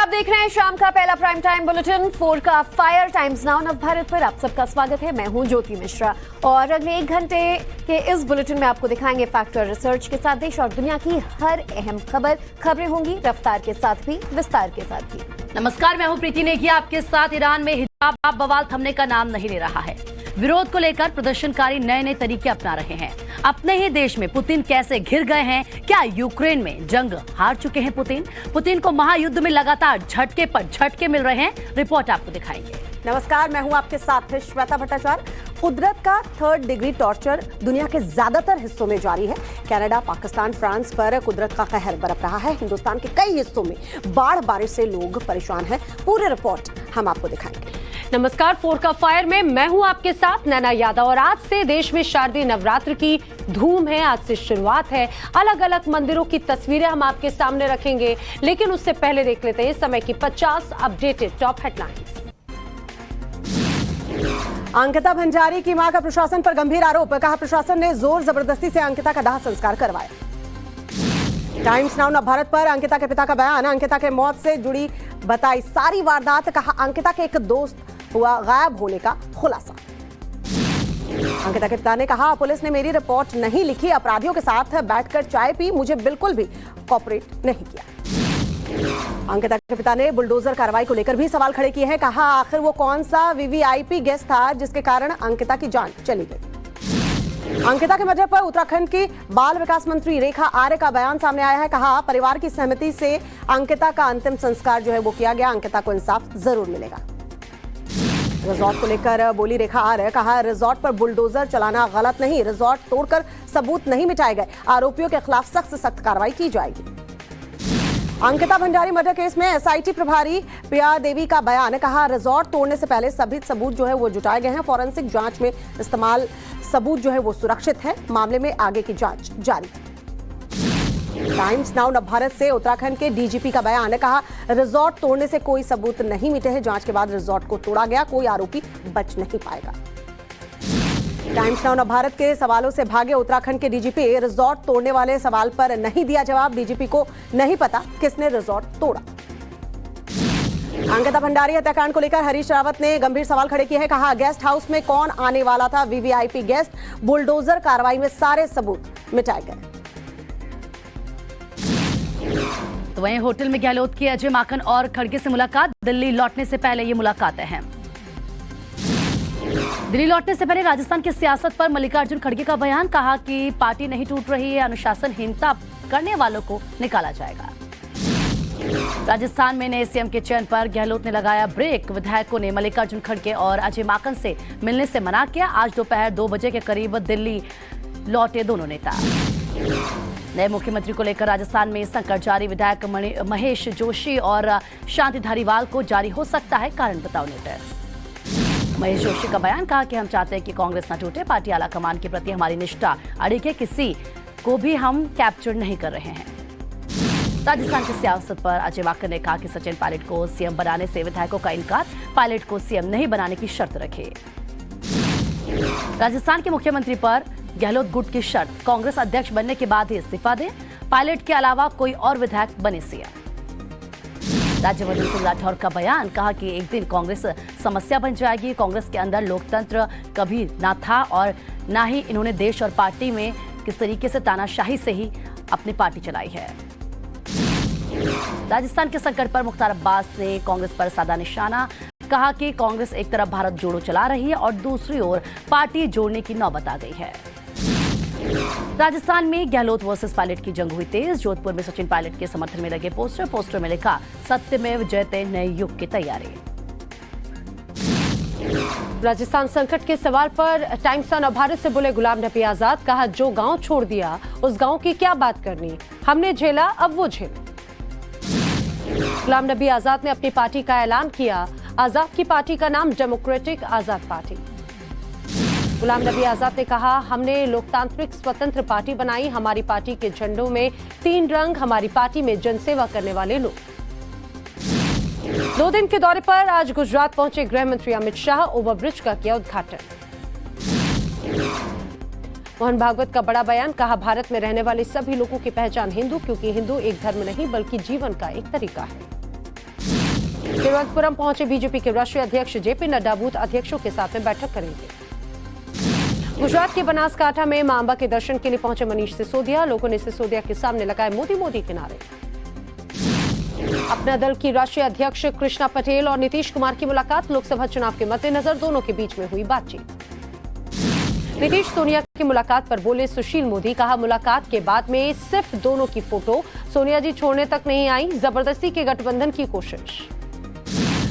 आप देख रहे हैं शाम का पहला प्राइम टाइम बुलेटिन 4 का फायर टाइम्स नाउ नव भारत पर आप सबका स्वागत है। मैं हूं ज्योति मिश्रा और अगले 1 घंटे के इस बुलेटिन में आपको दिखाएंगे फैक्ट और रिसर्च के साथ देश और दुनिया की हर अहम खबरें होंगी रफ्तार के साथ भी विस्तार के साथ भी। नमस्कार, मैं हूं प्रीति नेगी आपके साथ। ईरान में हिजाब बवाल थमने का नाम नहीं ले रहा है। विरोध को लेकर प्रदर्शनकारी नए नए तरीके अपना रहे हैं। अपने ही देश में पुतिन कैसे घिर गए हैं? क्या यूक्रेन में जंग हार चुके हैं पुतिन को महायुद्ध में लगातार झटके पर झटके मिल रहे हैं। रिपोर्ट आपको दिखाएंगे। नमस्कार, मैं हूं आपके साथ श्वेता भट्टाचार्य। कुदरत का 3rd डिग्री टॉर्चर दुनिया के ज्यादातर हिस्सों में जारी है। कनाडा, पाकिस्तान, फ्रांस पर कुदरत का कहर बरप रहा है। हिंदुस्तान के कई हिस्सों में बाढ़ बारिश से लोग परेशान हैं। पूरी रिपोर्ट हम आपको दिखाएंगे। नमस्कार, 4 का फायर में मैं हूं आपके साथ नैना यादव और आज से देश में शारदीय नवरात्र की धूम है। आज से शुरुआत है। अलग अलग मंदिरों की तस्वीरें हम आपके सामने रखेंगे, लेकिन उससे पहले देख लेते हैं इस समय की 50 updated top headlines. Ankita Bhandari की मां का प्रशासन पर गंभीर आरोप। कहा प्रशासन ने जोर जबरदस्ती से अंकिता का दाह संस्कार करवाया। टाइम्स नाउ नव भारत पर अंकिता के पिता का बयान। अंकिता के मौत से जुड़ी बताई सारी वारदात। कहा अंकिता के एक दोस्त हुआ गायब होने का खुलासा। अंकिता के पिता ने कहा पुलिस ने मेरी रिपोर्ट नहीं लिखी, अपराधियों के साथ बैठकर चाय पी, मुझे बिल्कुल भी कोऑपरेट नहीं किया। अंकिता के पिता ने बुलडोजर कार्रवाई को लेकर भी सवाल खड़े किए हैं। कहा आखिर वो कौन सा वीवीआईपी गेस्ट था जिसके कारण अंकिता की जान चली गई। अंकिता के मर्डर पर उत्तराखंड की बाल विकास मंत्री रेखा आर्य का बयान सामने आया है। कहा परिवार की सहमति से अंकिता का अंतिम संस्कार जो है वो किया गया। अंकिता को इंसाफ जरूर मिलेगा। रिजॉर्ट को लेकर बोली रेखा आर्य। कहा रिजॉर्ट पर बुलडोजर चलाना गलत नहीं, रिजॉर्ट तोड़कर सबूत नहीं मिटाए गए। आरोपियों के खिलाफ सख्त से सख्त कार्रवाई की जाएगी। अंकिता भंडारी मर्डर केस में एसआईटी प्रभारी प्रिया देवी का बयान। कहा रिजॉर्ट तोड़ने से पहले सभी सबूत जो है वो जुटाए गए हैं। फॉरेंसिक जांच में इस्तेमाल सबूत जो है वो सुरक्षित है। मामले में आगे की जांच जारी है। टाइम्स नाउ नव भारत से उत्तराखंड के डीजीपी का बयान। कहा रिजॉर्ट तोड़ने से कोई सबूत नहीं मिटे हैं। जांच के बाद रिजॉर्ट को तोड़ा गया, कोई आरोपी बच नहीं पाएगा। टाइम्स नाउ नव भारत के सवालों से भागे उत्तराखंड के डीजीपी। रिजॉर्ट तोड़ने वाले सवाल पर नहीं दिया जवाब। डीजीपी को नहीं पता किसने रिजॉर्ट तोड़ा। अंकिता भंडारी हत्याकांड को लेकर हरीश रावत ने गंभीर सवाल खड़े किए हैं। कहा गेस्ट हाउस में कौन आने वाला था? VVIP guest. बुलडोजर कार्रवाई में सारे सबूत मिटाए गए। तो वहीं होटल में गहलोत की अजय माकन और खड़गे से मुलाकात। दिल्ली लौटने से पहले ये मुलाकातें हैं। दिल्ली लौटने से पहले राजस्थान की सियासत पर मल्लिकार्जुन खड़गे का बयान। कहा कि पार्टी नहीं टूट रही है, अनुशासनहीनता करने वालों को निकाला जाएगा। राजस्थान में नए सीएम के चयन पर गहलोत ने लगाया ब्रेक। विधायकों ने मल्लिकार्जुन खड़गे और अजय माकन से मिलने से मना किया। आज दोपहर 2 बजे के करीब दिल्ली लौटे दोनों नेता। नए मुख्यमंत्री को लेकर राजस्थान में संकट जारी। विधायक महेश जोशी और शांति धारीवाल को जारी हो सकता है कारण बताओ नोटिस। महेश जोशी का बयान। कहा कि हम चाहते हैं कि कांग्रेस न टूटे, पार्टी आला कमान के प्रति हमारी निष्ठा अड़िग है, किसी को भी हम कैप्चर नहीं कर रहे हैं। राजस्थान की सियासत पर अजय माकन ने कहा कि सचिन पायलट को सीएम बनाने से विधायकों का इनकार, पायलट को सीएम नहीं बनाने की शर्त रखे। राजस्थान के मुख्यमंत्री पर गहलोत गुट की शर्त, कांग्रेस अध्यक्ष बनने के बाद ही इस्तीफा दें, पायलट के अलावा कोई और विधायक बने सीएम। राज्यवर्धन सिंह राठौर का बयान। कहा कि एक दिन कांग्रेस समस्या बन जाएगी। कांग्रेस के अंदर लोकतंत्र कभी ना था और ना ही इन्होंने देश और पार्टी में किस तरीके से तानाशाही से ही अपनी पार्टी चलाई है। राजस्थान के संकट पर मुख्तार अब्बास ने कांग्रेस पर साधा निशाना। कहा कि कांग्रेस एक तरफ भारत जोड़ो चला रही है और दूसरी ओर पार्टी जोड़ने की नौबत आ गई है। राजस्थान में गहलोत वर्सेस पायलट की जंग हुई तेज। जोधपुर में सचिन पायलट के समर्थन में लगे पोस्टर में लिखा सत्यमेव जयते, नए युग की तैयारी। राजस्थान संकट के सवाल पर टाइम्स नाउ भारत से बोले गुलाम नबी आजाद। कहा जो गांव छोड़ दिया उस गांव की क्या बात करनी, हमने झेला अब वो झेले। गुलाम नबी आजाद ने अपनी पार्टी का ऐलान किया। आजाद की पार्टी का नाम डेमोक्रेटिक आजाद पार्टी। गुलाम नबी आजाद ने कहा हमने लोकतांत्रिक स्वतंत्र पार्टी बनाई। हमारी पार्टी के झंडों में 3 रंग, हमारी पार्टी में जनसेवा करने वाले लोग। 2 दिन के दौरे पर आज गुजरात पहुंचे गृह मंत्री अमित शाह। ओवरब्रिज का किया उद्घाटन। मोहन भागवत का बड़ा बयान। कहा भारत में रहने वाले सभी लोगों की पहचान हिंदू, क्योंकि हिंदू एक धर्म नहीं बल्कि जीवन का एक तरीका है। तिरुवनंतपुरम पहुंचे बीजेपी के राष्ट्रीय अध्यक्ष जेपी नड्डा बूथ अध्यक्षों के साथ में बैठक करेंगे। गुजरात के बनासकांठा में मां अंबा के दर्शन के लिए पहुंचे मनीष सिसोदिया। लोगों ने सिसोदिया के सामने लगाए मोदी मोदी के नारे। अपना दल की राष्ट्रीय अध्यक्ष कृष्णा पटेल और नीतीश कुमार की मुलाकात। लोकसभा चुनाव के मद्देनजर दोनों के बीच में हुई बातचीत। नीतीश सोनिया की मुलाकात पर बोले सुशील मोदी, कहा मुलाकात के बाद में सिर्फ दोनों की फोटो, सोनिया जी छोड़ने तक नहीं आई, जबरदस्ती के गठबंधन की कोशिश।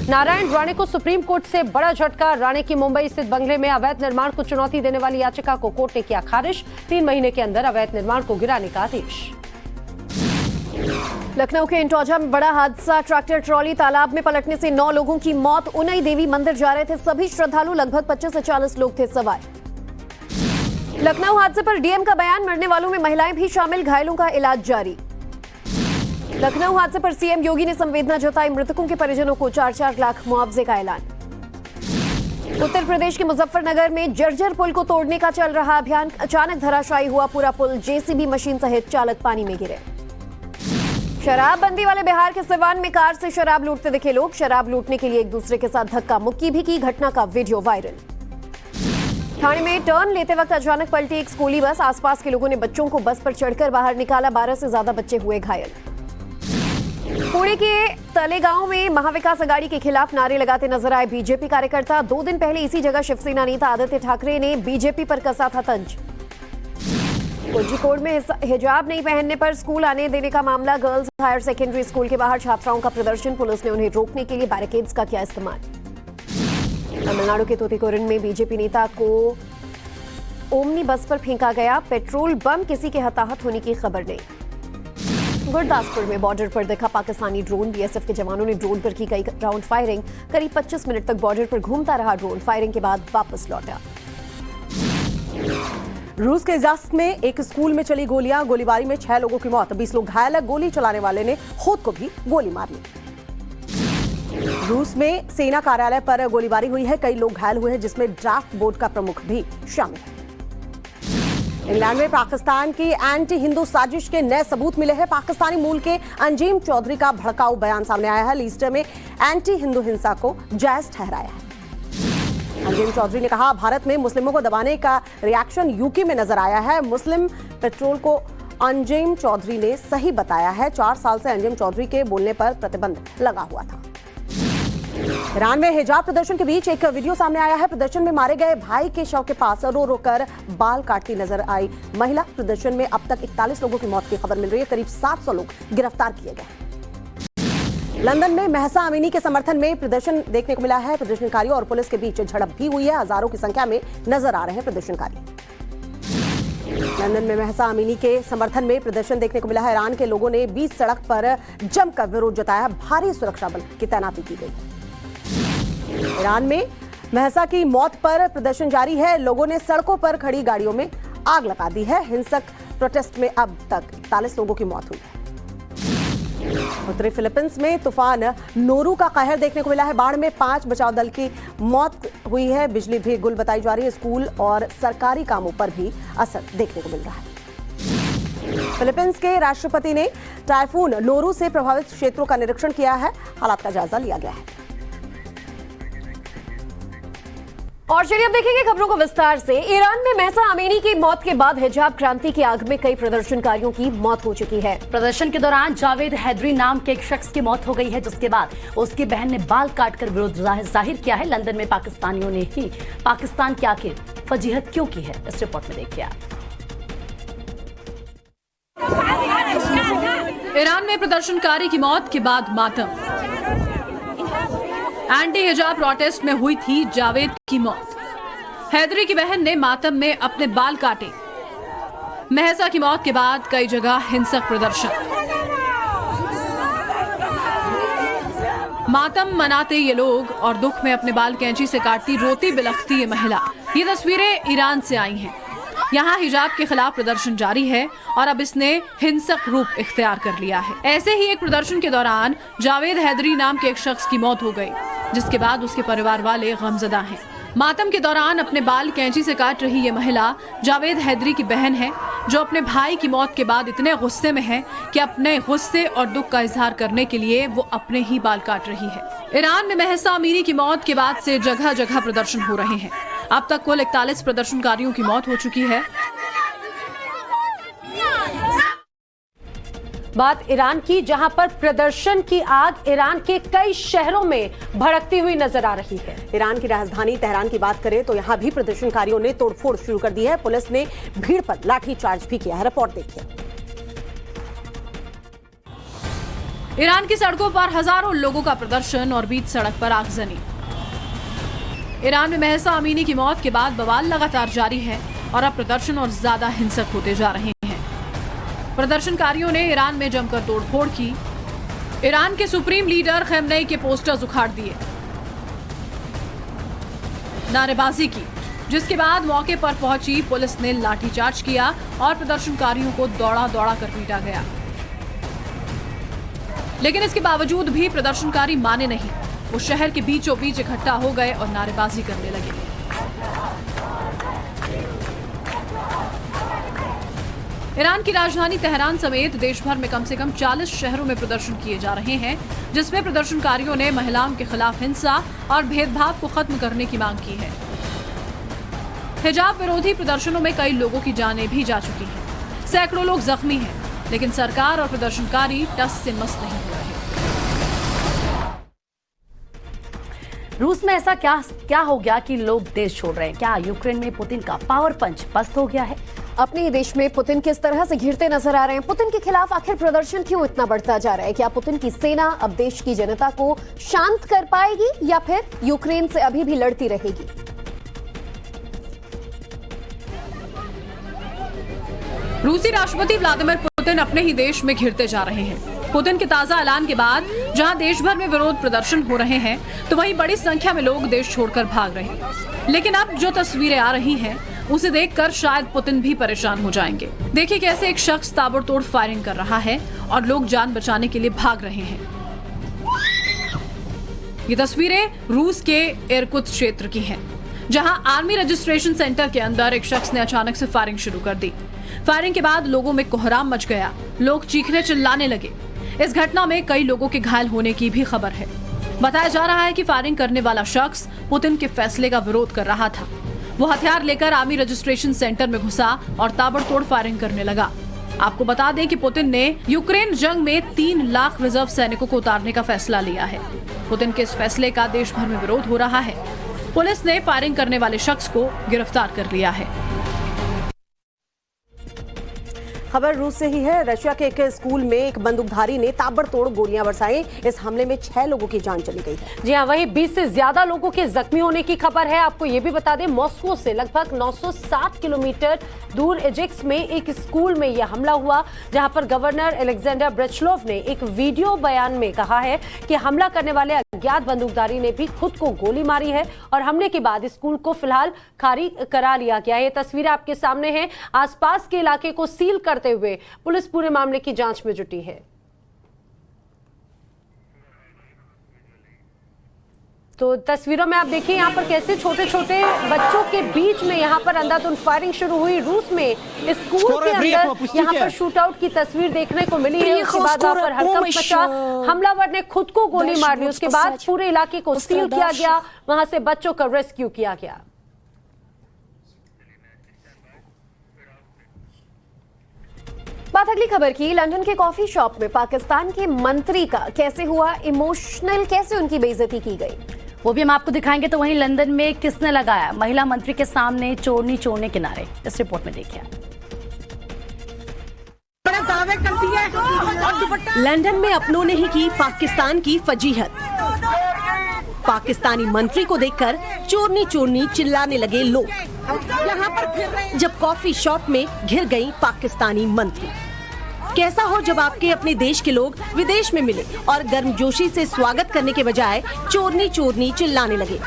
नारायण राणे को सुप्रीम कोर्ट से बड़ा झटका। राणे की मुंबई स्थित बंगले में अवैध निर्माण को चुनौती देने वाली याचिका को कोर्ट ने किया खारिज। 3 महीने के अंदर अवैध निर्माण को गिराने का आदेश। लखनऊ के इंटौजा में बड़ा हादसा। ट्रैक्टर ट्रॉली तालाब में पलटने से 9 लोगों की मौत। उनई देवी मंदिर जा रहे थे सभी श्रद्धालु, लगभग 25 से 40 लोग थे सवार। लखनऊ हादसे पर डीएम का बयान, मरने वालों में महिलाएं भी शामिल, घायलों का इलाज जारी। लखनऊ हादसे पर सीएम योगी ने संवेदना जताई, मृतकों के परिजनों को 4-4 लाख मुआवजे का ऐलान। उत्तर प्रदेश के मुजफ्फरनगर में जर्जर पुल को तोड़ने का चल रहा अभियान। अचानक धराशायी हुआ पूरा पुल, जेसीबी मशीन सहित चालक पानी में गिरे। शराबबंदी वाले बिहार के सिवान में कार से शराब लूटते दिखे लोग। शराब लूटने के लिए एक दूसरे के साथ धक्का मुक्की भी की। घटना का वीडियो वायरल। ठाणे में टर्न लेते वक्त अचानक पलटी एक स्कूली बस। आसपास के लोगों ने बच्चों को बस पर चढ़कर बाहर निकाला। 12 से ज्यादा बच्चे हुए घायल। पुणे के तलेगांव में महाविकास आघाड़ी के खिलाफ नारे लगाते नजर आए बीजेपी कार्यकर्ता। 2 दिन पहले इसी जगह शिवसेना नेता आदित्य ठाकरे ने बीजेपी पर कसा था तंज। कोझिकोड में हिजाब नहीं पहनने पर स्कूल आने देने का मामला। गर्ल्स हायर सेकेंडरी स्कूल के बाहर छात्राओं का प्रदर्शन। पुलिस ने उन्हें रोकने के लिए बैरिकेड्स का किया इस्तेमाल। तमिलनाडु के तूतीकोरिन में बीजेपी नेता को ओमनी बस पर फेंका गया पेट्रोल बम। किसी के हताहत होने की खबर नहीं। गुरदासपुर में बॉर्डर पर देखा पाकिस्तानी ड्रोन। बीएसएफ के जवानों ने ड्रोन पर की कई राउंड फायरिंग। करीब 25 मिनट तक बॉर्डर पर घूमता रहा ड्रोन। फायरिंग के बाद वापस लौटा। रूस के इजाज़त में एक स्कूल में चली गोलियां। गोलीबारी में 6 लोगों की मौत, 20 लोग घायल। गोली चलाने वाले ने खुद को भी गोली मार ली। रूस में सेना कार्यालय पर गोलीबारी हुई है। कई लोग घायल हुए हैं, जिसमें ड्राफ्ट बोर्ड का प्रमुख भी शामिल है। इंग्लैंड में पाकिस्तान की एंटी हिंदू साजिश के नए सबूत मिले हैं। पाकिस्तानी मूल के अंजीम चौधरी का भड़काऊ बयान सामने आया है। लीस्टर में एंटी हिंदू हिंसा को जायज ठहराया है। अंजीम चौधरी ने कहा, भारत में मुस्लिमों को दबाने का रिएक्शन यूके में नजर आया है। मुस्लिम पेट्रोल को अंजीम चौधरी ने सही बताया है। 4 साल से अंजीम चौधरी के बोलने पर प्रतिबंध लगा हुआ था। ईरान में हिजाब प्रदर्शन के बीच एक वीडियो सामने आया है। प्रदर्शन में मारे गए भाई के शव के पास रो रो कर बाल काटती नजर आई महिला। प्रदर्शन में अब तक 41 लोगों की मौत की खबर मिल रही है। करीब 700 लोग गिरफ्तार किए गए। लंदन में महसा अमीनी के समर्थन में प्रदर्शन देखने को मिला है। प्रदर्शनकारियों और पुलिस के बीच झड़प भी हुई है। हजारों की संख्या में नजर आ रहे हैं प्रदर्शनकारी। लंदन में महसा अमीनी के समर्थन में प्रदर्शन देखने को मिला है। ईरान के लोगों ने बीच सड़क पर जमकर विरोध जताया। भारी सुरक्षा बल की तैनाती की गई। ईरान में महसा की मौत पर प्रदर्शन जारी है। लोगों ने सड़कों पर खड़ी गाड़ियों में आग लगा दी है। हिंसक प्रोटेस्ट में अब तक 41 लोगों की मौत हुई है। उत्तरी फिलीपींस में तूफान नोरू का कहर देखने को मिला है। बाढ़ में 5 बचाव दल की मौत हुई है। बिजली भी गुल बताई जा रही है। स्कूल और सरकारी कामों पर भी असर देखने को मिल रहा है। फिलीपींस के राष्ट्रपति ने टाइफून नोरू से प्रभावित क्षेत्रों का निरीक्षण किया है। हालात का जायजा लिया गया है। और चलिए अब देखेंगे खबरों को विस्तार से। ईरान में महसा अमीनी की मौत के बाद हिजाब क्रांति की आग में कई प्रदर्शनकारियों की मौत हो चुकी है। प्रदर्शन के दौरान जावेद हैदरी नाम के एक शख्स की मौत हो गई है, जिसके बाद उसकी बहन ने बाल काटकर विरोध जाहिर किया है। लंदन में पाकिस्तानियों ने ही पाकिस्तान की आखिर फजीहत क्यों की है, इस रिपोर्ट में देखिए आप। ईरान में प्रदर्शनकारी की मौत के बाद मातम। एंटी हिजाब प्रोटेस्ट में हुई थी जावेद की मौत। हैदरी की बहन ने मातम में अपने बाल काटे। महसा की मौत के बाद कई जगह हिंसक प्रदर्शन। मातम मनाते ये लोग और दुख में अपने बाल कैंची से काटती रोती बिलखती ये महिला। ये तस्वीरें ईरान से आई हैं। यहाँ हिजाब के खिलाफ प्रदर्शन जारी है और अब इसने हिंसक रूप इख्तियार कर लिया है। ऐसे ही एक प्रदर्शन के दौरान जावेद हैदरी नाम के एक शख्स की मौत हो गई, जिसके बाद उसके परिवार वाले गमजदा हैं। मातम के दौरान अपने बाल कैंची से काट रही ये महिला जावेद हैदरी की बहन है। जो अपने भाई की मौत के बाद इतने गुस्से में है कि अपने गुस्से और दुख का इजहार करने के लिए वो अपने ही बाल काट रही है। ईरान में महसा अमीनी की मौत के बाद से जगह जगह प्रदर्शन हो रहे हैं। अब तक कुल 41 प्रदर्शनकारियों की मौत हो चुकी है। बात ईरान की, जहां पर प्रदर्शन की आग ईरान के कई शहरों में भड़कती हुई नजर आ रही है। ईरान की राजधानी तेहरान की बात करें तो यहां भी प्रदर्शनकारियों ने तोड़फोड़ शुरू कर दी है। पुलिस ने भीड़ पर लाठीचार्ज भी किया है। रिपोर्ट देखिए। ईरान की सड़कों पर हजारों लोगों का प्रदर्शन और बीच सड़क पर आगजनी। ईरान में महसा अमीनी की मौत के बाद बवाल लगातार जारी है और अब प्रदर्शन और ज्यादा हिंसक होते जा रहे हैं। प्रदर्शनकारियों ने ईरान में जमकर तोड़फोड़ की। ईरान के सुप्रीम लीडर खमेनी के पोस्टर्स उखाड़ दिए, नारेबाजी की, जिसके बाद मौके पर पहुंची पुलिस ने लाठीचार्ज किया और प्रदर्शनकारियों को दौड़ा दौड़ा कर पीटा गया। लेकिन इसके बावजूद भी प्रदर्शनकारी माने नहीं। वो शहर के बीचों बीच इकट्ठा हो गए और नारेबाजी करने लगे। ईरान की राजधानी तेहरान समेत देश भर में कम से कम 40 शहरों में प्रदर्शन किए जा रहे हैं, जिसमें प्रदर्शनकारियों ने महिलाओं के खिलाफ हिंसा और भेदभाव को खत्म करने की मांग की है। हिजाब विरोधी प्रदर्शनों में कई लोगों की जानें भी जा चुकी हैं। सैकड़ों लोग जख्मी हैं, लेकिन सरकार और प्रदर्शनकारी टस से मस नहीं हो रहे। रूस में ऐसा क्या हो गया कि लोग देश छोड़ रहे हैं? क्या यूक्रेन में पुतिन का पावर पंच पस्त हो गया है? अपने ही देश में पुतिन किस तरह से घिरते नजर आ रहे हैं? पुतिन के खिलाफ आखिर प्रदर्शन क्यों इतना बढ़ता जा रहा है? क्या पुतिन की सेना अब देश की जनता को शांत कर पाएगी या फिर यूक्रेन से अभी भी लड़ती रहेगी? रूसी राष्ट्रपति व्लादिमीर पुतिन अपने ही देश में घिरते जा रहे हैं। पुतिन के ताजा ऐलान के बाद जहां देश भर में विरोध प्रदर्शन हो रहे हैं, तो वहीं बड़ी संख्या में लोग देश छोड़कर भाग रहे हैं। लेकिन अब जो तस्वीरें आ रही हैं, उसे देखकर शायद पुतिन भी परेशान हो जाएंगे। देखिए कैसे एक शख्स ताबड़तोड़ फायरिंग कर रहा है और लोग जान बचाने के लिए भाग रहे हैं। ये तस्वीरें रूस के इरकुत्स्क क्षेत्र की हैं, जहां आर्मी रजिस्ट्रेशन सेंटर के अंदर एक शख्स ने अचानक से फायरिंग शुरू कर दी। फायरिंग के बाद लोगों में कोहराम मच गया, लोग चीखने चिल्लाने लगे। इस घटना में कई लोगों के घायल होने की भी खबर है। बताया जा रहा है कि फायरिंग करने वाला शख्स पुतिन के फैसले का विरोध कर रहा था। वो हथियार लेकर आर्मी रजिस्ट्रेशन सेंटर में घुसा और ताबड़तोड़ फायरिंग करने लगा। आपको बता दें कि पुतिन ने यूक्रेन जंग में 3 लाख रिजर्व सैनिकों को उतारने का फैसला लिया है। पुतिन के इस फैसले का देश भर में विरोध हो रहा है। पुलिस ने फायरिंग करने वाले शख्स को गिरफ्तार कर लिया है। खबर रूस से ही है। रशिया के एक स्कूल में एक बंदूकधारी ने ताबड़तोड़ गोलियां बरसाई। इस हमले में 6 लोगों की जान चली गई है। जी हां, वहीं 20 से ज्यादा लोगों के जख्मी होने की खबर है। आपको ये भी बता दें, मॉस्को से लगभग 960 किलोमीटर दूर इजिक्स में एक स्कूल में यह हमला हुआ, जहां पर गवर्नर अलेक्जेंडर ब्रेचलोव ने एक वीडियो बयान में कहा है कि हमला करने वाले अज्ञात बंदूकधारी ने भी खुद को गोली मारी है और हमले के बाद स्कूल को फिलहाल खाली करा लिया गया है। ये तस्वीरें आपके सामने हैं। आसपास के इलाके को सील करते हुए पुलिस पूरे मामले की जांच में जुटी है। तो तस्वीरों में आप देखिए यहाँ पर कैसे छोटे छोटे बच्चों के बीच में यहाँ पर अंधाधुंध फायरिंग शुरू हुई। रूस में स्कूल के अंदर यहाँ पर शूट आउट की तस्वीर देखने को मिली है। उसके बाद वहाँ पर हड़कंप मचा, हमलावर ने खुद को गोली मार ली। उसके बाद पूरे इलाके को सील किया गया, वहां से बच्चों का रेस्क्यू किया गया। बात अगली खबर की। लंदन के कॉफी शॉप में पाकिस्तान के मंत्री का कैसे हुआ इमोशनल, कैसे उनकी बेइज्जती की गई, वो भी हम आपको दिखाएंगे। तो वहीं लंदन में किसने लगाया महिला मंत्री के सामने चोरनी चोरने के नारे, इस रिपोर्ट में देखिए। लंदन में अपनों ने ही की पाकिस्तान की फजीहत। पाकिस्तानी मंत्री को देखकर चोरनी चोरनी चिल्लाने लगे लोग। यहाँ पर जब कॉफी शॉप में घिर गई पाकिस्तानी मंत्री। कैसा हो जब आपके अपने देश के लोग विदेश में मिले और गर्मजोशी से स्वागत करने के बजाय चोरनी चोरनी चिल्लाने लगे।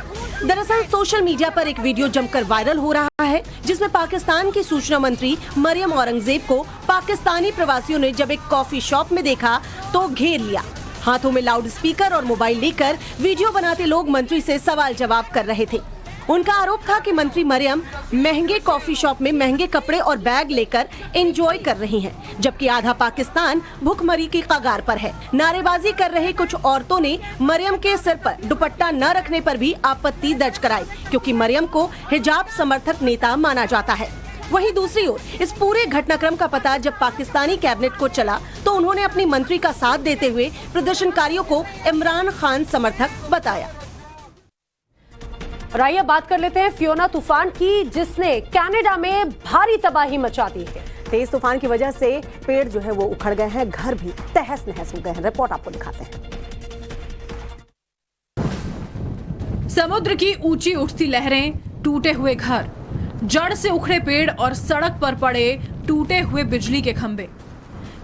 दरअसल सोशल मीडिया पर एक वीडियो जमकर वायरल हो रहा है, जिसमें पाकिस्तान की सूचना मंत्री मरियम औरंगजेब को पाकिस्तानी प्रवासियों ने जब एक कॉफी शॉप में देखा तो घेर लिया। हाथों में लाउड स्पीकर और मोबाइल लेकर वीडियो बनाते लोग मंत्री से सवाल जवाब कर रहे थे। उनका आरोप था कि मंत्री मरियम महंगे कॉफी शॉप में महंगे कपड़े और बैग लेकर एंजॉय कर रही हैं, जबकि आधा पाकिस्तान भुखमरी की कगार पर है। नारेबाजी कर रहे कुछ औरतों ने मरियम के सिर पर दुपट्टा न रखने पर भी आपत्ति दर्ज कराई, क्योंकि मरियम को हिजाब समर्थक नेता माना जाता है। वहीं दूसरी ओर इस पूरे घटनाक्रम का पता जब पाकिस्तानी कैबिनेट को चला तो उन्होंने अपनी मंत्री का साथ देते हुए प्रदर्शनकारियों को इमरान खान समर्थक बताया। और आइए बात कर लेते हैं फियोना तूफान की, जिसने कनाडा में भारी तबाही मचा दी है। तेज तूफान की वजह से पेड़ जो है वो उखड़ गए हैं, घर भी तहस नहस हो गए हैं। रिपोर्ट आपको दिखाते हैं। समुद्र की ऊंची उठती लहरें, टूटे हुए घर, जड़ से उखड़े पेड़ और सड़क पर पड़े टूटे हुए बिजली के खंभे।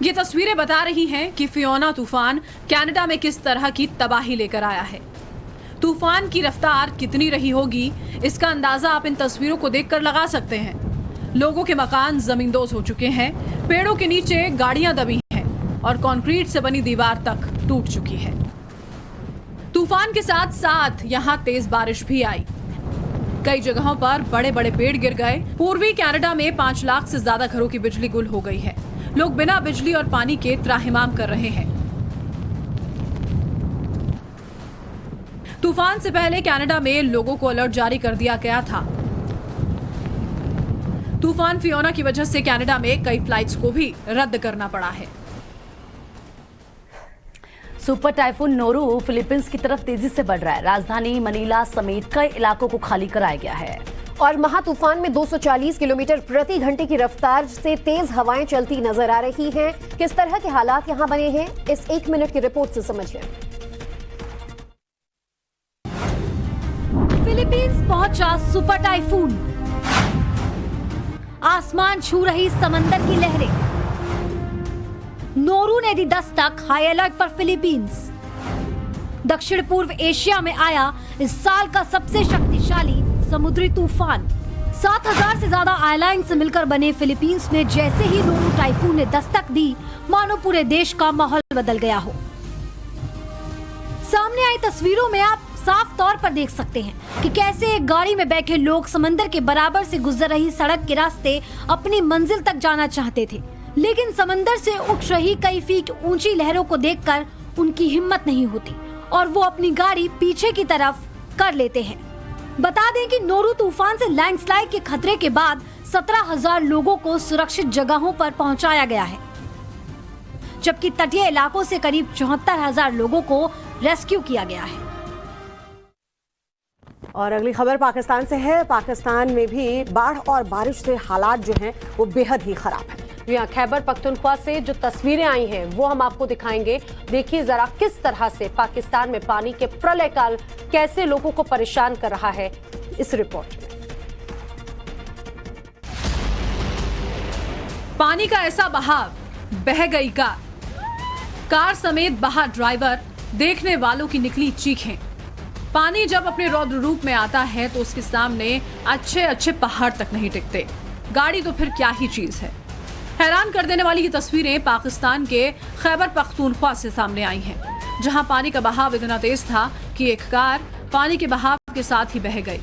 ये तस्वीरें बता रही हैं कि फियोना तूफान कनाडा में किस तरह की तबाही लेकर आया है। तूफान की रफ्तार कितनी रही होगी, इसका अंदाजा आप इन तस्वीरों को देखकर लगा सकते हैं। लोगों के मकान जमींदोज हो चुके हैं, पेड़ों के नीचे गाड़ियां दबी हैं और कंक्रीट से बनी दीवार तक टूट चुकी है। तूफान के साथ साथ यहां तेज बारिश भी आई। कई जगहों पर बड़े बड़े पेड़ गिर गए। पूर्वी कनाडा में 5 लाख से ज्यादा घरों की बिजली गुल हो गई है। लोग बिना बिजली और पानी के त्राहिमाम कर रहे हैं। तूफान से पहले कनाडा में लोगों को अलर्ट जारी कर दिया गया था। तूफान फियोना की वजह से कनाडा में कई फ्लाइट्स को भी रद्द करना पड़ा है। सुपर टाइफून नोरू फिलीपींस की तरफ तेजी से बढ़ रहा है। राजधानी मनीला समेत कई इलाकों को खाली कराया गया है और महा तूफान में 240 किलोमीटर प्रति घंटे की रफ्तार से तेज हवाएं चलती नजर आ रही हैं। किस तरह के हालात यहां बने हैं, इस 1 मिनट की रिपोर्ट से समझिए। फिलीपींस पहुंचा सुपर टाइफून, आसमान छू रही समंदर की लहरें। नोरू ने दी दस्तक, हाई अलर्ट पर फिलीपींस। दक्षिण पूर्व एशिया में आया इस साल का सबसे शक्तिशाली समुद्री तूफान। 7000 से ज्यादा आइलैंड से मिलकर बने फिलीपींस में जैसे ही नोरू टाइफून ने दस्तक दी, मानो पूरे देश का माहौल बदल गया हो। सामने आई तस्वीरों में आप साफ तौर पर देख सकते हैं कि कैसे एक गाड़ी में बैठे लोग समंदर के बराबर से गुजर रही सड़क के रास्ते अपनी मंजिल तक जाना चाहते थे, लेकिन समंदर से उठ रही कई फीट ऊंची लहरों को देखकर उनकी हिम्मत नहीं होती और वो अपनी गाड़ी पीछे की तरफ कर लेते हैं। बता दें कि नोरू तूफान से लैंडस्लाइड के खतरे के बाद 17,000 लोगों को सुरक्षित जगहों पर पहुंचाया गया है, जबकि तटीय इलाकों से करीब 74,000 लोगों को रेस्क्यू किया गया है। और अगली खबर पाकिस्तान से है। पाकिस्तान में भी बाढ़ और बारिश से हालात जो हैं वो बेहद ही खराब है। यहाँ खैबर पख्तूनख्वा से जो तस्वीरें आई हैं वो हम आपको दिखाएंगे। देखिए जरा किस तरह से पाकिस्तान में पानी के प्रलय काल कैसे लोगों को परेशान कर रहा है, इस रिपोर्ट में। पानी का ऐसा बहाव, बह गई कार समेत बहा ड्राइवर, देखने वालों की निकली चीखें। पानी जब अपने रौद्र रूप में आता है तो उसके सामने अच्छे अच्छे पहाड़ तक नहीं टिकते, गाड़ी तो फिर क्या ही चीज है। हैरान कर देने वाली ये तस्वीरें पाकिस्तान के खैबर पख्तूनख्वा से सामने आई हैं, जहां पानी का बहाव इतना तेज था कि एक कार पानी के बहाव के साथ ही बह गई।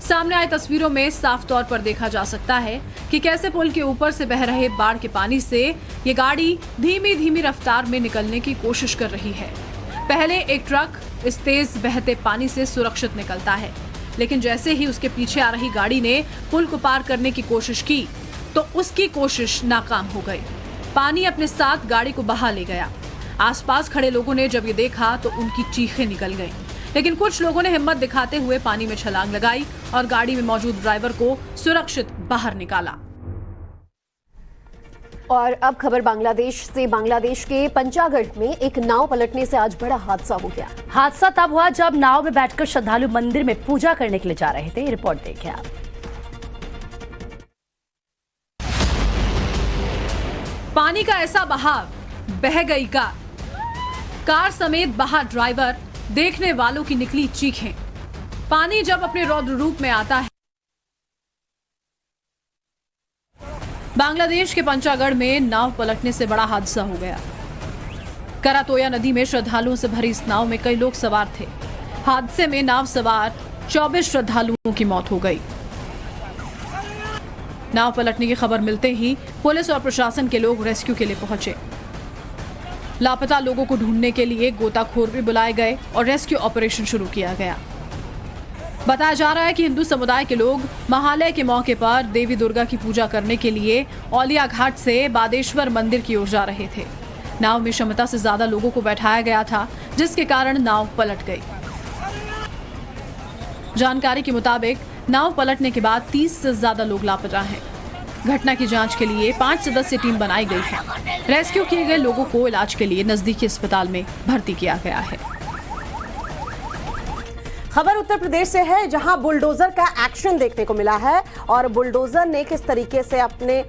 सामने आई तस्वीरों में साफ तौर पर देखा जा सकता है कि कैसे पुल के ऊपर से बह रहे बाढ़ के पानी से ये गाड़ी धीमी धीमी रफ्तार में निकलने की कोशिश कर रही है। पहले एक ट्रक इस तेज बहते पानी से सुरक्षित निकलता है, लेकिन जैसे ही उसके पीछे आ रही गाड़ी ने पुल को पार करने की कोशिश की तो उसकी कोशिश नाकाम हो गई। पानी अपने साथ गाड़ी को बहा ले गया। आसपास खड़े लोगों ने जब ये देखा तो उनकी चीखें निकल गईं, लेकिन कुछ लोगों ने हिम्मत दिखाते हुए पानी में छलांग लगाई और गाड़ी में मौजूद ड्राइवर को सुरक्षित बाहर निकाला। और अब खबर बांग्लादेश से। बांग्लादेश के पंचागढ़ में एक नाव पलटने से आज बड़ा हादसा हो गया। हादसा तब हुआ जब नाव में बैठकर श्रद्धालु मंदिर में पूजा करने के लिए जा रहे थे। ये रिपोर्ट देखिए आप। पानी का ऐसा बहाव, बह गई कार समेत बहा ड्राइवर, देखने वालों की निकली चीखें। पानी जब अपने रौद्र रूप में आता है। बांग्लादेश के पंचागढ़ में नाव पलटने से बड़ा हादसा हो गया। करातोया नदी में श्रद्धालुओं से भरी इस नाव में कई लोग सवार थे। हादसे में नाव सवार 24 श्रद्धालुओं की मौत हो गई। नाव पलटने की खबर मिलते ही पुलिस और प्रशासन के लोग रेस्क्यू के लिए पहुंचे। लापता लोगों को ढूंढने के लिए गोताखोर भी बुलाए गए और रेस्क्यू ऑपरेशन शुरू किया गया। बताया जा रहा है कि हिंदू समुदाय के लोग महालय के मौके पर देवी दुर्गा की पूजा करने के लिए औलिया घाट से बादेश्वर मंदिर की ओर जा रहे थे। नाव में क्षमता से ज्यादा लोगों को बैठाया गया था, जिसके कारण नाव पलट गई। जानकारी के मुताबिक नाव पलटने के बाद 30 से ज्यादा लोग लापता हैं। घटना की जांच के लिए 5 सदस्यीय टीम बनाई गई है। रेस्क्यू किए गए लोगों को इलाज के लिए नजदीकी अस्पताल में भर्ती किया गया है। खबर उत्तर प्रदेश से है, जहां बुलडोजर का एक्शन देखने को मिला है और बुलडोजर ने किस तरीके से अपने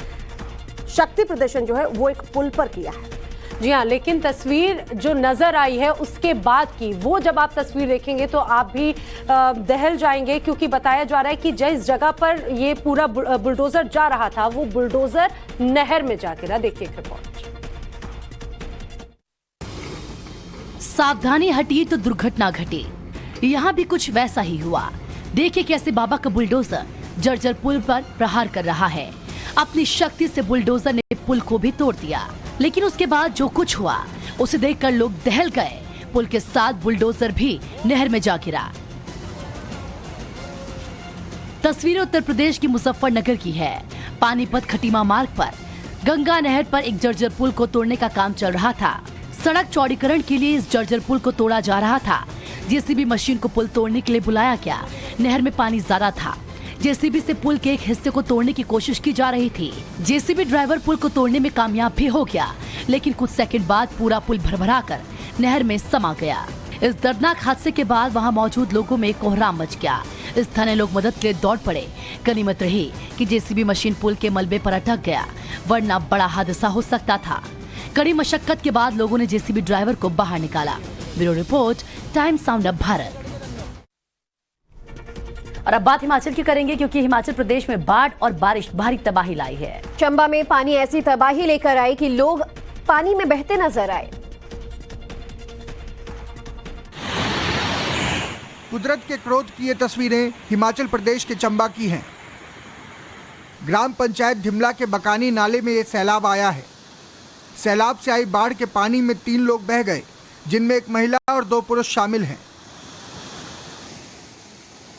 शक्ति प्रदर्शन जो है वो एक पुल पर किया है। जी हाँ, लेकिन तस्वीर जो नजर आई है उसके बाद की, वो जब आप तस्वीर देखेंगे तो आप भी दहल जाएंगे, क्योंकि बताया जा रहा है कि जिस जगह पर ये पूरा बुलडोजर जा रहा था वो बुलडोजर नहर में जा गिरा। देखिए रिपोर्ट। सावधानी हटी तो दुर्घटना घटी। यहाँ भी कुछ वैसा ही हुआ। देखिए कैसे बाबा का बुलडोजर जर्जर पुल पर प्रहार कर रहा है। अपनी शक्ति से बुलडोजर ने पुल को भी तोड़ दिया, लेकिन उसके बाद जो कुछ हुआ उसे देखकर लोग दहल गए। पुल के साथ बुलडोजर भी नहर में जा गिरा। तस्वीरें उत्तर प्रदेश की मुजफ्फरनगर की है। पानीपत खटीमा मार्ग पर गंगा नहर पर एक जर्जर पुल को तोड़ने का काम चल रहा था। सड़क चौड़ीकरण के लिए इस जर्जर पुल को तोड़ा जा रहा था। जेसीबी मशीन को पुल तोड़ने के लिए बुलाया गया। नहर में पानी ज्यादा था। जेसीबी से पुल के एक हिस्से को तोड़ने की कोशिश की जा रही थी। जेसीबी ड्राइवर पुल को तोड़ने में कामयाब भी हो गया, लेकिन कुछ सेकंड बाद पूरा पुल भरभरा कर नहर में समा गया। इस दर्दनाक हादसे के बाद वहां मौजूद लोगों में कोहराम मच गया। स्थानीय लोग मदद के लिए दौड़ पड़े। गनीमत रही कि जेसीबी मशीन पुल के मलबे पर अटक गया, वरना बड़ा हादसा हो सकता था। कड़ी मशक्कत के बाद लोगों ने जेसीबी ड्राइवर को बाहर निकाला। Bureau report, times sound of Bharat. और अब बात हिमाचल की करेंगे, क्योंकि हिमाचल प्रदेश में बाढ़ और बारिश भारी तबाही लाई है। चंबा में पानी ऐसी तबाही लेकर आई कि लोग पानी में बहते नजर आए। कुदरत के क्रोध की ये तस्वीरें हिमाचल प्रदेश के चंबा की हैं। ग्राम पंचायत धिमला के बकानी नाले में ये सैलाब आया है। सैलाब से आई बाढ़ के पानी में 3 लोग बह गए, जिनमें एक महिला और 2 पुरुष शामिल हैं।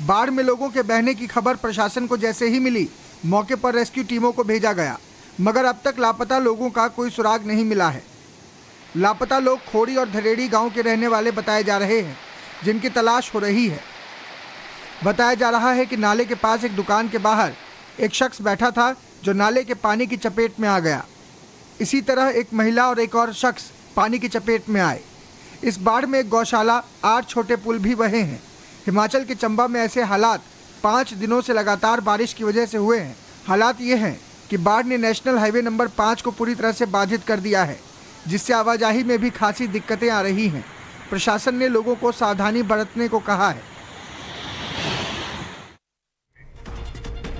बाढ़ में लोगों के बहने की खबर प्रशासन को जैसे ही मिली, मौके पर रेस्क्यू टीमों को भेजा गया, मगर अब तक लापता लोगों का कोई सुराग नहीं मिला है। लापता लोग खोड़ी और धरेड़ी गांव के रहने वाले बताए जा रहे हैं, जिनकी तलाश हो रही है। बताया जा रहा है कि नाले के पास एक दुकान के बाहर एक शख्स बैठा था, जो नाले के पानी की चपेट में आ गया। इसी तरह एक महिला और एक और शख्स पानी की चपेट में आए। इस बाढ़ में एक गौशाला, 8 छोटे पुल भी बहे हैं। हिमाचल के चंबा में ऐसे हालात 5 दिनों से लगातार बारिश की वजह से हुए हैं। हालात ये हैं कि बाढ़ ने नेशनल हाईवे नंबर 5 को पूरी तरह से बाधित कर दिया है, जिससे आवाजाही में भी खासी दिक्कतें आ रही हैं। प्रशासन ने लोगों को सावधानी बरतने को कहा है।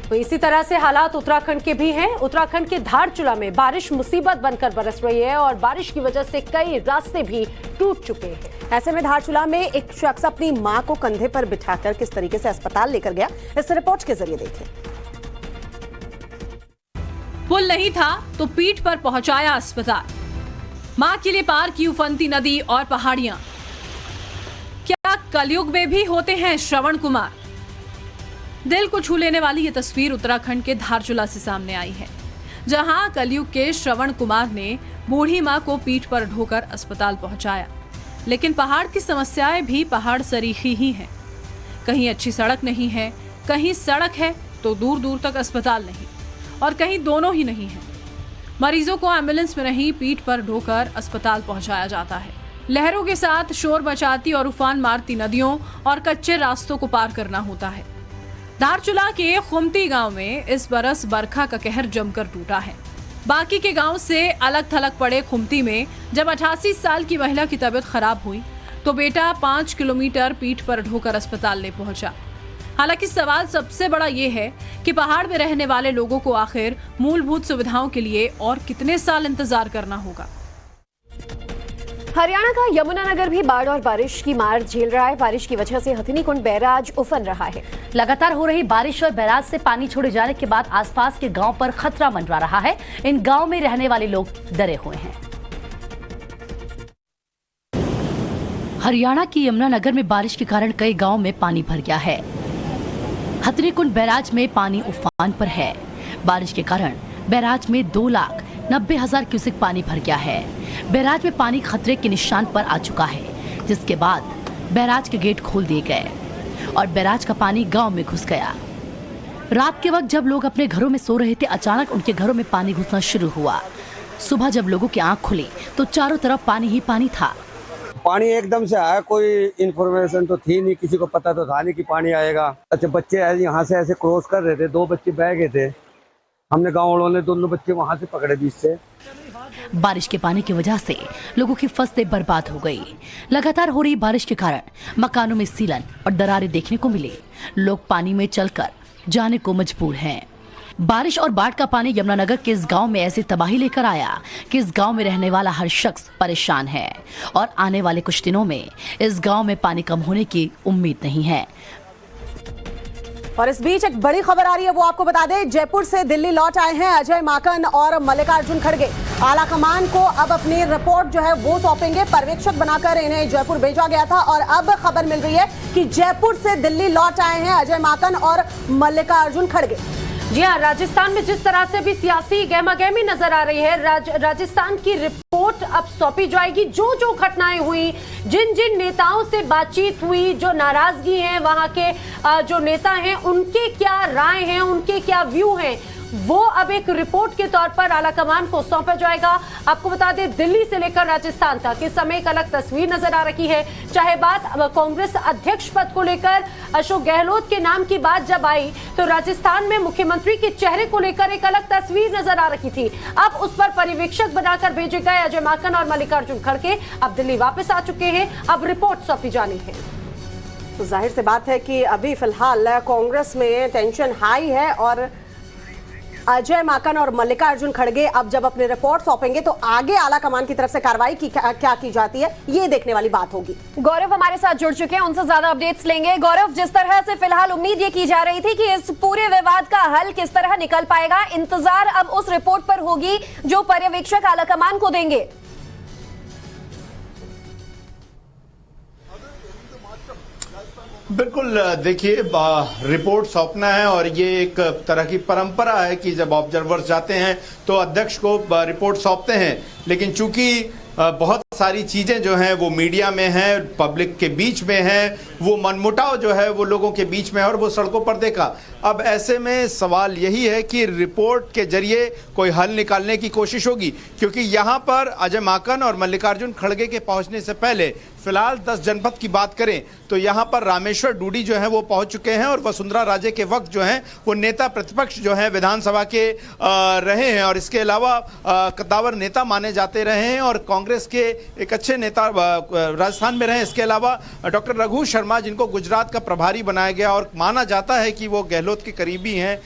तो इसी तरह से हालात उत्तराखंड के भी हैं। उत्तराखंड के धारचूला में बारिश मुसीबत बनकर बरस रही है और बारिश की वजह से कई रास्ते भी टूट चुके हैं। ऐसे में धारचूला में एक शख्स अपनी मां को कंधे पर बिठाकर किस तरीके से अस्पताल लेकर गया, इस रिपोर्ट के जरिए देखिए। पुल नहीं था तो पीठ पर पहुंचाया अस्पताल। मां के लिए पार की उफनती नदी और पहाड़ियां। क्या कलयुग में भी होते हैं श्रवण कुमार? दिल को छू लेने वाली ये तस्वीर उत्तराखंड के धारचूला से सामने आई है, जहां कलयुग के श्रवण कुमार ने बूढ़ी मां को पीठ पर ढोकर अस्पताल पहुंचाया। लेकिन पहाड़ की समस्याएं भी पहाड़ सरीखी ही हैं। कहीं अच्छी सड़क नहीं है, कहीं सड़क है तो दूर दूर तक अस्पताल नहीं, और कहीं दोनों ही नहीं है। मरीजों को एम्बुलेंस में नहीं, पीठ पर ढोकर अस्पताल पहुंचाया जाता है। लहरों के साथ शोर मचाती और उफान मारती नदियों और कच्चे रास्तों को पार करना होता है। धारचूला के खुमती गांव में इस बरस बरखा का कहर जमकर टूटा है। बाकी के गांव से अलग थलग पड़े खुमती में जब 88 साल की महिला की तबीयत खराब हुई तो बेटा 5 किलोमीटर पीठ पर ढोकर अस्पताल ले पहुंचा। हालांकि सवाल सबसे बड़ा ये है कि पहाड़ में रहने वाले लोगों को आखिर मूलभूत सुविधाओं के लिए और कितने साल इंतजार करना होगा। हरियाणा का यमुनानगर भी बाढ़ और बारिश की मार झेल रहा है। बारिश की वजह से हथिनीकुंड बैराज उफन रहा है। लगातार हो रही बारिश और बैराज से पानी छोड़े जाने के बाद आसपास के गांव पर खतरा मंडरा रहा है। इन गांव में रहने वाले लोग डरे हुए हैं। हरियाणा की यमुनानगर में बारिश के कारण कई गांव में पानी भर गया है। हथिनीकुंड बैराज में पानी उफान पर है। बारिश के कारण बैराज में 2,90,000 क्यूसेक पानी भर गया है। बैराज में पानी खतरे के निशान पर आ चुका है, जिसके बाद बैराज के गेट खोल दिए गए और बैराज का पानी गांव में घुस गया। रात के वक्त जब लोग अपने घरों में सो रहे थे, अचानक उनके घरों में पानी घुसना शुरू हुआ। सुबह जब लोगों की आंख खुली तो चारों तरफ पानी ही पानी था। पानी एकदम से आया, कोई इन्फॉर्मेशन तो थी नहीं, किसी को पता तो था नहीं कि पानी आएगा। अच्छा, बच्चे यहाँ से ऐसे क्रॉस कर रहे थे, 2 बच्चे बह गए थे। हमने गांव वालों ने दोनों बच्चे वहां से पकड़े बीच से। बारिश के पानी की वजह से लोगों की फसलें बर्बाद हो गई। लगातार हो रही बारिश के कारण मकानों में सीलन और दरारें देखने को मिली। लोग पानी में चलकर जाने को मजबूर हैं। बारिश और बाढ़ का पानी यमुनानगर के इस गांव में ऐसी तबाही लेकर आया कि इस गांव में रहने वाला हर शख्स परेशान है और आने वाले कुछ दिनों में इस गांव में पानी कम होने की उम्मीद नहीं है। और इस बीच एक बड़ी खबर आ रही है, वो आपको बता दें। जयपुर से दिल्ली लौट आए हैं अजय माकन और मल्लिकार्जुन खड़गे। आला कमान को अब अपनी रिपोर्ट जो है वो सौंपेंगे। पर्यवेक्षक बनाकर इन्हें जयपुर भेजा गया था और अब खबर मिल रही है कि जयपुर से दिल्ली लौट आए हैं अजय माकन और मल्लिकार्जुन खड़गे। जी हाँ, राजस्थान में जिस तरह से भी सियासी गहमागहमी नजर आ रही है, राजस्थान की रिपोर्ट अब सौंपी जाएगी। जो जो घटनाएं हुई, जिन जिन नेताओं से बातचीत हुई, जो नाराजगी है वहां के जो नेता हैं, उनके क्या राय हैं, उनके क्या व्यू हैं, वो अब एक रिपोर्ट के तौर पर आलाकमान को सौंपा जाएगा। आपको बता दें, दिल्ली से लेकर राजस्थान तक इस समय एक अलग तस्वीर नजर आ रही है। चाहे बात कांग्रेस अध्यक्ष पद को लेकर अशोक गहलोत के नाम की बात जब आई तो राजस्थान में मुख्यमंत्री के चेहरे को लेकर एक अलग तस्वीर नजर आ रही थी। अब उस पर पर्यवेक्षक बनाकर भेजे गए अजय माकन और मल्लिकार्जुन खड़गे अब दिल्ली वापस आ चुके हैं। अब रिपोर्ट सौंपी जानी है। तो जाहिर सी बात है कि अभी फिलहाल कांग्रेस में टेंशन हाई है और अजय माकन और मल्लिकार्जुन खड़गे अब जब अपनी रिपोर्ट सौंपेंगे तो आगे आला कमान की तरफ से कार्रवाई क्या की जाती है, ये देखने वाली बात होगी। गौरव हमारे साथ जुड़ चुके हैं, उनसे ज्यादा अपडेट्स लेंगे। गौरव, जिस तरह से फिलहाल उम्मीद ये की जा रही थी कि इस पूरे विवाद का हल किस तरह निकल पाएगा, इंतजार अब उस रिपोर्ट पर होगी जो पर्यवेक्षक आला कमान को देंगे। बिल्कुल, देखिए, रिपोर्ट सौंपना है और ये एक तरह की परंपरा है कि जब ऑब्जर्वर्स जाते हैं तो अध्यक्ष को रिपोर्ट सौंपते हैं। लेकिन चूंकि बहुत सारी चीजें जो हैं वो मीडिया में हैं, पब्लिक के बीच में हैं, वो मनमुटाव जो है वो लोगों के बीच में है और वो सड़कों पर देखा। अब ऐसे में सवाल यही है कि रिपोर्ट के जरिए कोई हल निकालने की कोशिश होगी, क्योंकि यहाँ पर अजय माकन और मल्लिकार्जुन खड़गे के पहुंचने से पहले फिलहाल 10 जनपद की बात करें तो यहाँ पर रामेश्वर डूडी जो है वो पहुंच चुके हैं और वसुंधरा राजे के वक्त जो है वो नेता प्रतिपक्ष जो है विधानसभा के रहे हैं और इसके अलावा कद्दावर नेता माने जाते रहे हैं और कांग्रेस के एक अच्छे नेता राजस्थान में रहे। इसके अलावा डॉक्टर रघु शर्मा, जिनको गुजरात का प्रभारी बनाया गया और माना जाता है कि वो गहलोत के करीबी हैं,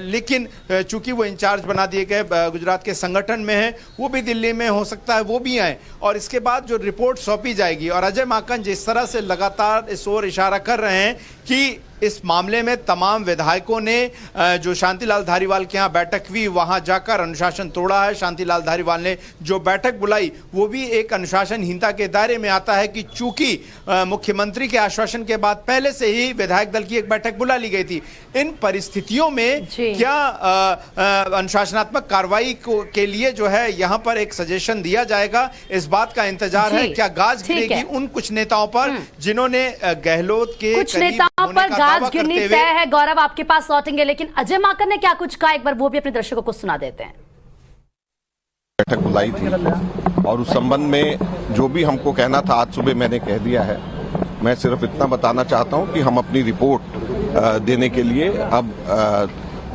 लेकिन चूंकि वो इंचार्ज बना दिए गए, गुजरात के संगठन में है, वो भी दिल्ली में हो सकता है वो भी आए। और इसके बाद जो रिपोर्ट सौंपी जाएगी और अजय माकन जिस तरह से लगातार इस ओर इशारा कर रहे हैं कि इस मामले में तमाम विधायकों ने जो शांतिलाल धारीवाल के यहाँ बैठक हुई वहां जाकर अनुशासन तोड़ा है। शांतिलाल धारीवाल ने जो बैठक बुलाई वो भी एक अनुशासनहीनता के दायरे में आता है कि चूंकि मुख्यमंत्री के आश्वासन के बाद पहले से ही विधायक दल की एक बैठक बुला ली गई थी। इन परिस्थितियों में क्या अनुशासनात्मक कार्रवाई के लिए जो है यहाँ पर एक सजेशन दिया जाएगा, इस बात का इंतजार है। क्या गाज गिरेगी उन कुछ नेताओं पर जिन्होंने गहलोत के कुछ नेताओं पर गाज गिरनी तय है। गौरव, आपके पास लौटेंगे, लेकिन अजय माकन ने क्या कुछ कहा, एक बार वो भी अपने दर्शकों को सुना देते हैं। बैठक बुलाई थी और उस संबंध में जो भी हमको कहना था आज सुबह मैंने कह दिया है। मैं सिर्फ इतना बताना चाहता हूं कि हम अपनी रिपोर्ट देने के लिए अब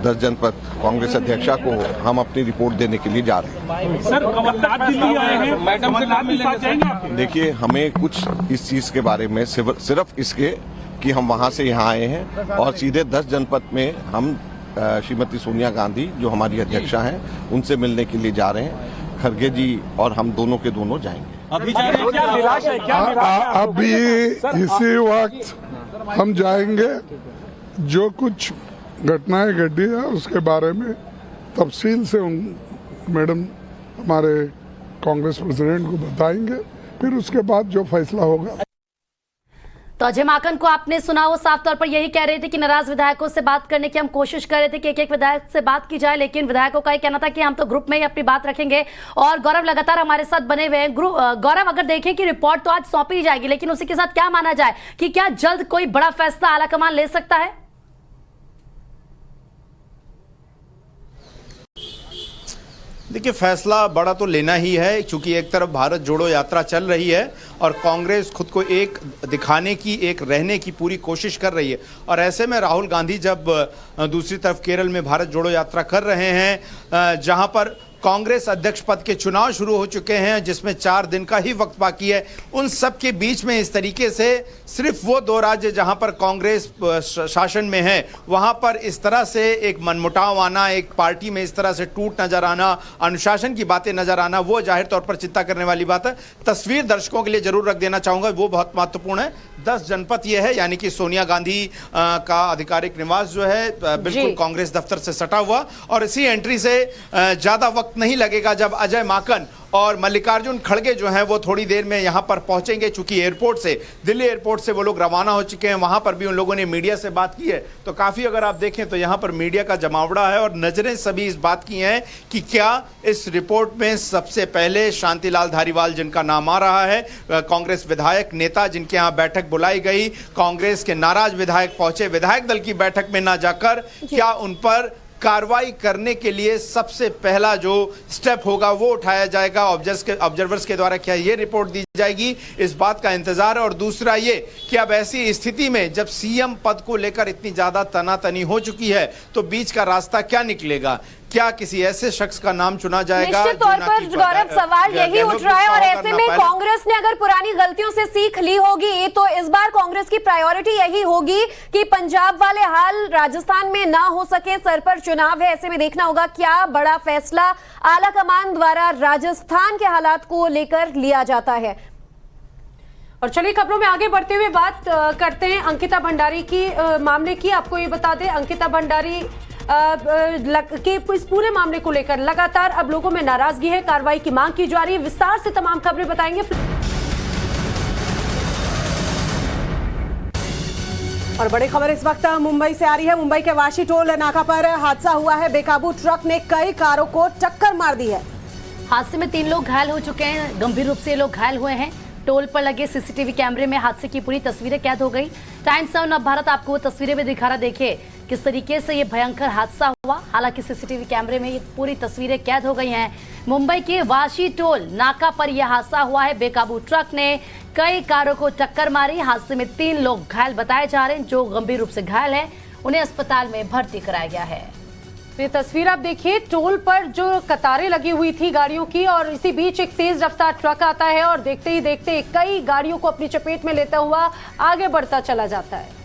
10 जनपद कांग्रेस अध्यक्षा को हम अपनी रिपोर्ट देने के लिए जा रहे हैं। सर, कमलनाथ दिल्ली आए हैं, मैडम से नाम मिलने जाएंगे आप? देखिए, हमें कुछ इस चीज के बारे में सिर्फ इसके कि हम वहां से यहाँ आए हैं और सीधे 10 जनपद में हम श्रीमती सोनिया गांधी जो हमारी अध्यक्षा हैं उनसे मिलने के लिए जा रहे हैं। खड़गे जी और हम दोनों के दोनों जाएंगे। अभी जा रहे हैं क्या? निराश है क्या? अभी इसी वक्त हम जाएंगे, जो कुछ घटनाएं घटी है उसके बारे में तफसील से मैडम हमारे कांग्रेस प्रेसिडेंट को बताएंगे, फिर उसके बाद जो फैसला होगा। तो अजय माकन को आपने सुना, वो साफ तौर पर यही कह रहे थे कि नाराज विधायकों से बात करने की हम कोशिश कर रहे थे कि एक एक विधायक से बात की जाए, लेकिन विधायकों का ये कहना था कि हम तो ग्रुप में ही अपनी बात रखेंगे। और गौरव लगातार हमारे साथ बने हुए हैं। गौरव, अगर देखें कि रिपोर्ट तो आज सौंपी जाएगी, लेकिन उसी के साथ क्या माना जाए कि क्या जल्द कोई बड़ा फैसला आलाकमान ले सकता है? देखिए, फैसला बड़ा तो लेना ही है, क्योंकि एक तरफ भारत जोड़ो यात्रा चल रही है और कांग्रेस खुद को एक दिखाने की, एक रहने की पूरी कोशिश कर रही है। और ऐसे में राहुल गांधी जब दूसरी तरफ केरल में भारत जोड़ो यात्रा कर रहे हैं, जहां पर कांग्रेस अध्यक्ष पद के चुनाव शुरू हो चुके हैं, जिसमें 4 दिन का ही वक्त बाकी है, उन सब के बीच में इस तरीके से सिर्फ वो 2 राज्य जहां पर कांग्रेस शासन में है, वहां पर इस तरह से एक मनमुटाव आना, एक पार्टी में इस तरह से टूट नजर आना, अनुशासन की बातें नजर आना, वो जाहिर तौर पर चिंता करने वाली बात है। तस्वीर दर्शकों के लिए जरूर रख देना चाहूंगा, वो बहुत महत्वपूर्ण है। 10 जनपद ये है, यानी कि सोनिया गांधी का आधिकारिक निवास जो है बिल्कुल कांग्रेस दफ्तर से सटा हुआ, और इसी एंट्री से ज्यादा वक्त नहीं लगेगा जब अजय माकन और मल्लिकार्जुन खड़गे जो हैं वो थोड़ी देर में यहां पर पहुंचेंगे। चूंकि एयरपोर्ट से, दिल्ली एयरपोर्ट से वो लोग रवाना हो चुके हैं, वहां पर भी उन लोगों ने मीडिया से बात की है। तो काफी, अगर आप देखें तो यहां पर मीडिया का जमावड़ा है और नजरें सभी इस बात की हैं कि क्या इस रिपोर्ट में सबसे पहले शांतिलाल धारीवाल, जिनका नाम आ रहा है, कांग्रेस विधायक नेता जिनके यहां बैठक बुलाई गई, कांग्रेस के नाराज विधायक पहुंचे विधायक दल की बैठक में ना जाकर, क्या उन पर कार्रवाई करने के लिए सबसे पहला जो स्टेप होगा वो उठाया जाएगा, ऑब्जर्वर्स के द्वारा क्या ये रिपोर्ट दी जाएगी, इस बात का इंतजार है। और दूसरा ये कि अब ऐसी स्थिति में जब सीएम पद को लेकर इतनी ज्यादा तनातनी हो चुकी है, तो बीच का रास्ता क्या निकलेगा? क्या किसी ऐसे शख्स का नाम चुना जाएगा? निश्चित तौर पर गौरव, सवाल यही उठ रहा है। और ऐसे में कांग्रेस ने अगर पुरानी गलतियों से सीख ली होगी, तो इस बार कांग्रेस की प्रायोरिटी यही होगी कि पंजाब वाले हाल राजस्थान में ना हो सके। सर पर चुनाव है, ऐसे में देखना होगा क्या बड़ा फैसला आलाकमान द्वारा राजस्थान के हालात को लेकर लिया जाता है। और चलिए खबरों में आगे बढ़ते हुए बात करते हैं अंकिता भंडारी की मामले की। आपको ये बता दें, अंकिता भंडारी के इस पूरे मामले को लेकर लगातार अब लोगों में नाराजगी है, कार्रवाई की मांग की जा रही है। विस्तार से तमाम खबरें बताएंगे। और बड़ी खबर इस वक्त मुंबई से आ रही है। मुंबई के वाशी टोल नाका पर हादसा हुआ है। बेकाबू ट्रक ने कई कारों को टक्कर मार दी है। हादसे में 3 लोग घायल हो चुके हैं, गंभीर रूप से ये लोग घायल हुए हैं। टोल पर लगे सीसीटीवी कैमरे में हादसे की पूरी तस्वीरें कैद हो गई। टाइम्स नाउ भारत आपको वो तस्वीरें भी दिखा रहा, देखिए किस तरीके से ये भयंकर हादसा हुआ। हालांकि सीसीटीवी कैमरे में ये पूरी तस्वीरें कैद हो गई हैं। मुंबई के वाशी टोल नाका पर यह हादसा हुआ है। बेकाबू ट्रक ने कई कारों को टक्कर मारी। हादसे में 3 लोग घायल बताए जा रहे हैं, जो गंभीर रूप से घायल है उन्हें अस्पताल में भर्ती कराया गया है। ये तस्वीर आप देखिए, टोल पर जो कतारें लगी हुई थी गाड़ियों की, और इसी बीच एक तेज रफ्तार ट्रक आता है और देखते ही देखते कई गाड़ियों को अपनी चपेट में लेता हुआ आगे बढ़ता चला जाता है।